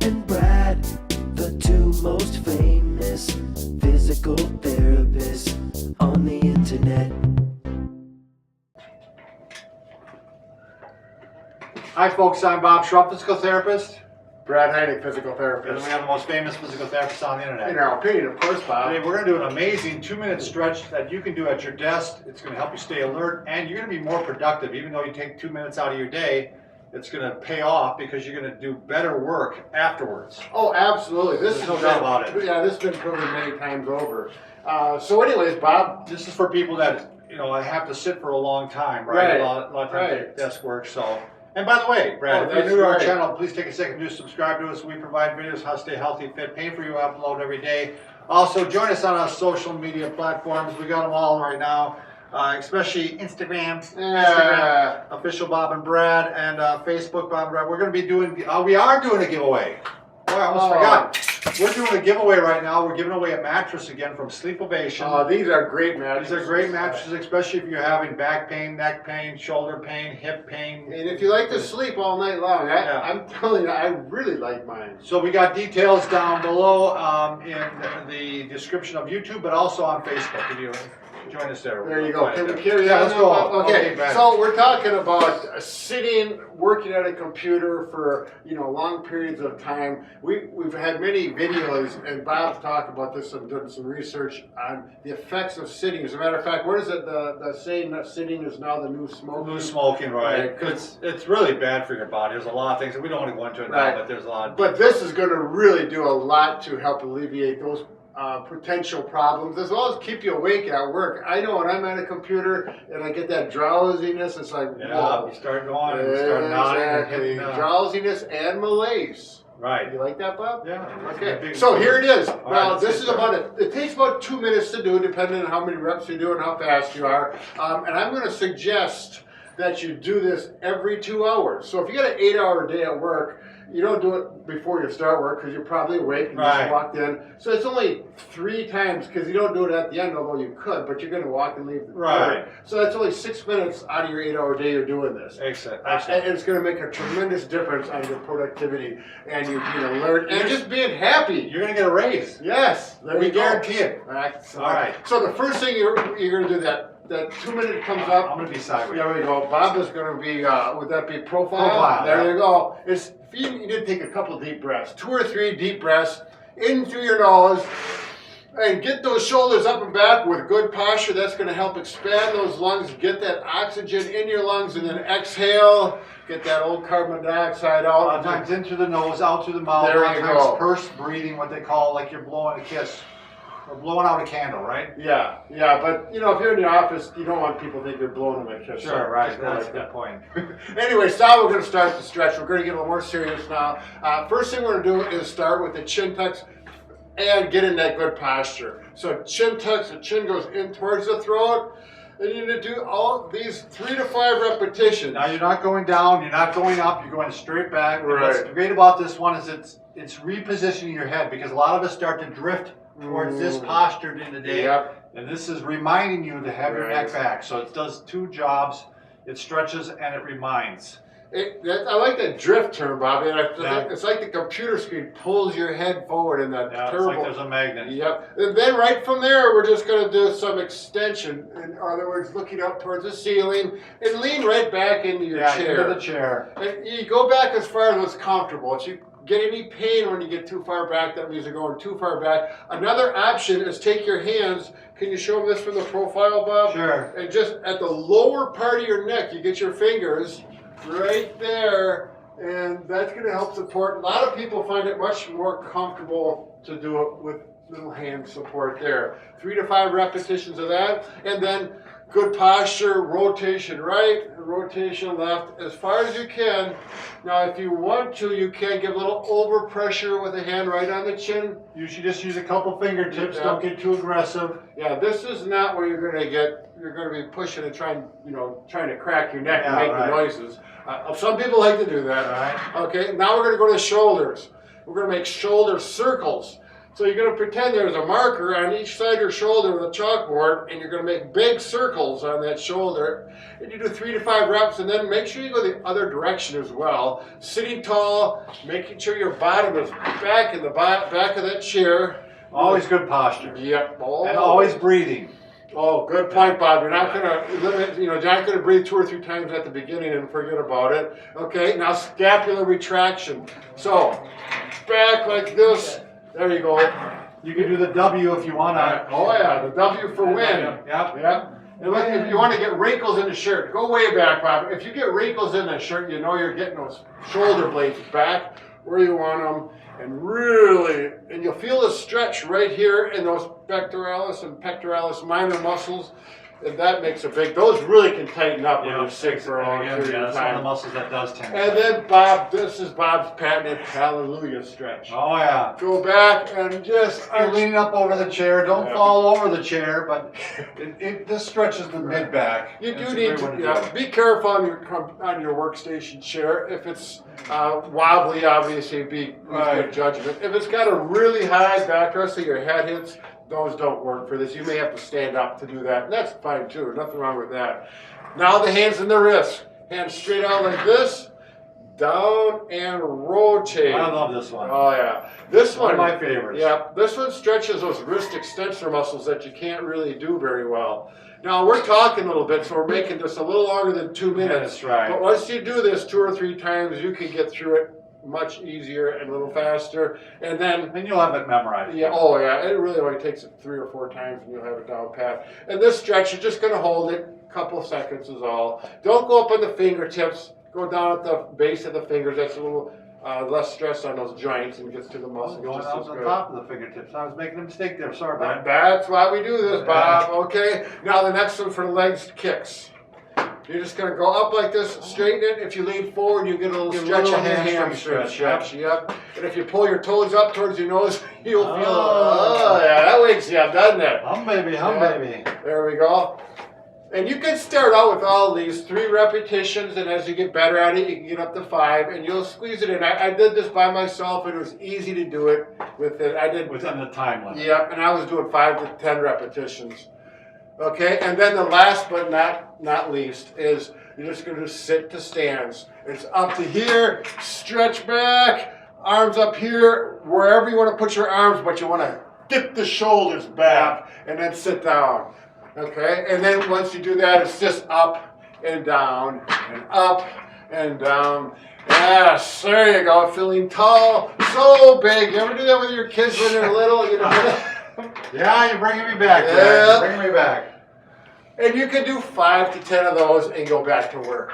and Brad, the two most famous physical therapists on the internet. Hi folks, I'm Bob Schrupp, physical therapist. Brad Heineck, physical And therapist. we have the most famous physical therapists on the internet. In our opinion, of course, Bob. Today we're going to do an amazing 2-minute stretch that you can do at your desk. It's going to help you stay alert and you're going to be more productive. Even though you take 2 minutes out of your day, it's going to pay off because you're going to do better work afterwards. Oh, absolutely. There's no doubt about it. Yeah, this has been proven many times over. So anyways, Bob. This is for people that, have to sit for a long time, right? Right. A lot of times Right. desk work, so. And by the way, Brad, if you're new to our channel, please take a second to subscribe to us. We provide videos how to stay healthy, fit, pain-free. We upload every day. Also, join us on our social media platforms. We got them all right now, especially Instagram, official Bob and Brad, and Facebook Bob and Brad. We're going to be doing, we are doing a giveaway. Boy, I almost forgot. We're doing a giveaway right now. We're giving away a mattress again from SleepOvation. These are great mattresses. These are great mattresses, especially if you're having back pain, neck pain, shoulder pain, hip pain. And if you like to sleep all night long, I'm telling you, I really like mine. So we got details down below in the description of YouTube, but also on Facebook. If you join us there. There you go. Can we carry on? on? Let's go. Okay, so we're talking about sitting, working at a computer for long periods of time. We've had many videos, and Bob's talked about this and done some research on the effects of sitting. As a matter of fact, what is it? The saying that sitting is now the new smoking. New smoking, right? It's really bad for your body. There's a lot of things that we don't want to go into it now, but there's a lot. But this is going to really do a lot to help alleviate those potential problems, as well as keep you awake at work. I know when I'm at a computer and I get that drowsiness, it's like, whoa. You start going and you start nodding and hitting. Drowsiness and malaise. Right. You like that, Bob? Yeah. Okay. So here it is. Now, this is about it takes about 2 minutes to do, depending on how many reps you do and how fast you are. And I'm going to suggest that you do this every 2 hours. So if you got an 8-hour day at work, you don't do it before you start work because you're probably awake and you just walked in. So it's only 3 times because you don't do it at the end, although you could, but you're going to walk and leave. Right. So that's only 6 minutes out of your 8-hour day you're doing this. Excellent. And it's going to make a tremendous difference on your productivity and you being alert and just being happy. You're going to get a raise. Yes. We guarantee it. All right. So the first thing you're going to do that 2 minute comes up. I'm going to be sideways. There we go. Bob is going to be, would that be profile? Profile. There you go. If you did take a couple deep breaths, 2 or 3 deep breaths in through your nose, and get those shoulders up and back with good posture. That's going to help expand those lungs, get that oxygen in your lungs, and then exhale. Get that old carbon dioxide out. A lot of times in through the nose, out through the mouth. There a lot you of times go. pursed breathing, what they call like you're blowing a kiss. Or blowing out a candle, right? Yeah, but if you're in the office, you don't want people to think you're blowing them a kiss. Sure, right. That's a good point. Anyway, so now we're going to start the stretch. We're going to get a little more serious now. First thing we're going to do is start with the chin tucks and get in that good posture. So chin tucks, the chin goes in towards the throat. And you're going to do all these 3 to 5 repetitions. Now you're not going down, you're not going up, you're going straight back. Right. What's great about this one is it's repositioning your head because a lot of us start to drift towards this posture during the day. Yep. And this is reminding you to have your neck back. So it does 2 jobs. It stretches and it reminds. I like that drift term, Bobby. It's like the computer screen pulls your head forward in that terrible. It's like there's a magnet. Yep. And then right from there, we're just going to do some extension. In other words, looking up towards the ceiling and lean right back into your chair. Into the chair. And you go back as far as what's comfortable. If you get any pain when you get too far back, that means you're going too far back. Another option is take your hands. Can you show them this from the profile, Bob? Sure. And just at the lower part of your neck, you get your fingers right there, and that's going to help support. A lot of people find it much more comfortable to do it with little hand support there. 3 to 5 repetitions of that, and then good posture, rotation right, rotation left, as far as you can. Now, if you want to, you can give a little overpressure with a hand right on the chin. You should just use a couple fingertips. Don't get too aggressive. Yeah, this is not where you're going to get. You're going to be pushing and trying to crack your neck and make the noises. Some people like to do that. Right. Okay. Now we're going to go to the shoulders. We're going to make shoulder circles. So you're going to pretend there's a marker on each side of your shoulder with a chalkboard, and you're going to make big circles on that shoulder. And you do 3 to 5 reps, and then make sure you go the other direction as well. Sitting tall, making sure your bottom is back in the back of that chair. Always good posture. Yep. And always breathing. Oh, good point, Bob. You're not gonna limit, you're not gonna breathe 2 or 3 times at the beginning and forget about it. Okay, now scapular retraction. So, back like this. There you go. You can do the W if you want to. Oh yeah, the W for win. Yep. Yep. And look, if you want to get wrinkles in the shirt, go way back, Bob. If you get wrinkles in the shirt, you know you're getting those shoulder blades back where you want them. And really, and you'll feel a stretch right here in those pectoralis and pectoralis minor muscles, and that makes a big, those really can tighten up when you're sick for a long period of That's one of the time. muscles that does tend. And then Bob, this is Bob's patented hallelujah stretch. Oh yeah. Go back and just You're leaning up over the chair. Don't fall over the chair, but this stretches the mid back. You do need to be careful on your workstation chair. If it's wobbly, obviously be good judgment. If it's got a really high backrest so your head hits, those don't work for this. You may have to stand up to do that. And that's fine too. Nothing wrong with that. Now the hands and the wrists. Hands straight out like this. Down and rotate. I love this one. Oh yeah. This One one. of my favorites. Yeah. This one stretches those wrist extensor muscles that you can't really do very well. Now we're talking a little bit, so we're making this a little longer than 2 minutes. That's right. But once you do this 2 or 3 times, you can get through it much easier and a little faster. And then, And you'll have it memorized. yeah, oh yeah, it really only takes it 3 or 4 times and you'll have it down pat. And this stretch, you're just going to hold it a couple seconds is all. Don't go up on the fingertips. Go down at the base of the fingers. That's a little less stress on those joints and gets to the muscles. Going just out as the good. top of the fingertips. I was making a mistake there. Sorry, Brian. That's why we do this, Bob. Okay. Now the next one for the legs kicks. You're just going to go up like this, straighten it. If you lean forward, you get a little stretch on your hamstring stretch. Yep. And if you pull your toes up towards your nose, you'll feel yeah, that wakes you up, doesn't it? Hum baby, baby. There we go. And you can start out with all these 3 repetitions, and as you get better at it, you can get up to 5, and you'll squeeze it in. I did this by myself, and it was easy to do it with it. I did Within the time limit. Yep, and I was doing 5 to 10 repetitions. Okay, and then the last but not least is you're just going to sit to stands. It's up to here, stretch back, arms up here, wherever you want to put your arms, but you want to dip the shoulders back and then sit down. Okay, and then once you do that, it's just up and down and up and down. Yes, there you go, feeling tall, so big. You ever do that with your kids when they're little? You know? Yeah, you're bringing me back. Yeah. Brad. You're bringing me back. And you can do 5 to 10 of those and go back to work.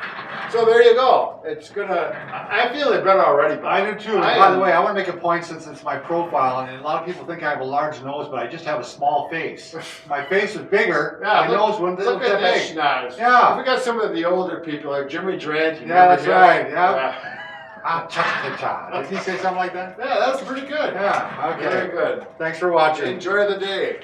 So there you go. It's gonna, I feel it better already. I do too. By the way, I want to make a point since it's my profile, and a lot of people think I have a large nose, but I just have a small face. My face is bigger. Yeah, my nose wouldn't look at that this big. schnoz. Yeah. We got some of the older people like Jimmy Durant. Yeah, that's right. Yeah. Cha-cha-cha. Did he say something like that? Yeah, that's pretty good. Yeah. Okay. Very good. Thanks for watching. Enjoy the day.